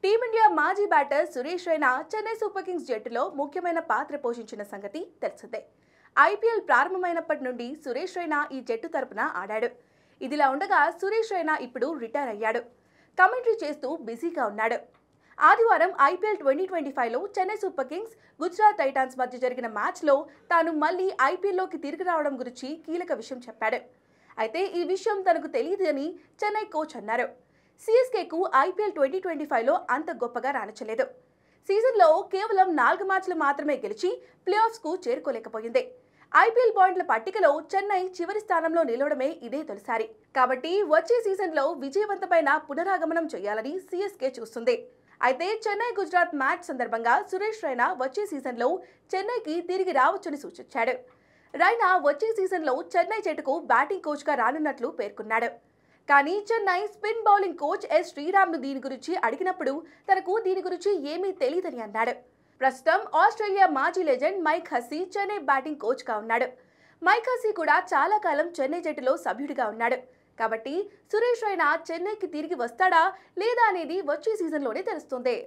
Team India మాజీ batter Suresh Raina Chennai Super Kings జట్టులో ముఖ్యమైన పాత్ర పోషించిన సంగతి తెలిసిందే. ఐపీఎల్ ప్రారంభమైనప్పటి నుండి సురేష్ రైనా ఈ జట్టు తరపున ఆడాడు. ఇదిలా ఉండగా సురేష్ రైనా ఇప్పుడు రిటైర్ అయ్యాడు. కమెంటరీ చేస్తూ బిజీగా ఉన్నాడు. ఆదివారం ఐపీఎల్ 2025లో Chennai Super Kings Gujarat Titans మధ్య జరిగిన మ్యాచ్లో తాను మళ్లీ ఐపీఎల్లోకి తిరిగి రావడం గురించి కీలక విషయం చెప్పాడు. అయితే ఈ విషయం తనకు తెలియదని చెన్నై కోచ్ అన్నారు. సిఎస్కేకు ఐపీఎల్ 2025లో అంత గొప్పగా రాణించలేదు. సీజన్లో కేవలం 4 మ్యాచ్లు మాత్రమే గెలిచి ప్లేఆఫ్స్కు చేరుకోలేకపోయింది. ఐపీఎల్ పాయింట్ల పట్టికలో చెన్నై చివరి స్థానంలో నిలవడమే ఇదే తొలిసారి. కాబట్టి వచ్చే సీజన్లో విజయవంతమైన పునరాగమనం చేయాలని సిఎస్కే చూస్తుంది. అయితే చెన్నై గుజరాత్ మ్యాచ్ సందర్భంగా సురేష్ రైనా వచ్చే సీజన్లో చెన్నైకి తిరిగి రావచ్చని సూచించాడు. రైనా వచ్చే సీజన్లో చెన్నై జట్టుకు బ్యాటింగ్ కోచ్గా రానున్నట్లు పేర్కొన్నాడు. కానీ Chennai spin bowling coach S శ్రీరామ్ను దీని గురించి అడిగినప్పుడు తనకు దీని గురించి ఏమీ తెలియదని అన్నాడు. ప్రస్తుతం ఆస్ట్రేలియా మాజీ legend Mike Hussey Chennai batting కోచ్గా ఉన్నాడు. మైక్ హస్సీ కూడా చాలా కాలం చెన్నై జట్టులో సభ్యుడిగా ఉన్నాడు. కాబట్టి సురేష్ రైనా చెన్నైకి తిరిగి వస్తాడా లేదా అనేది వచ్చే సీజన్లోనే తెలుస్తుంది.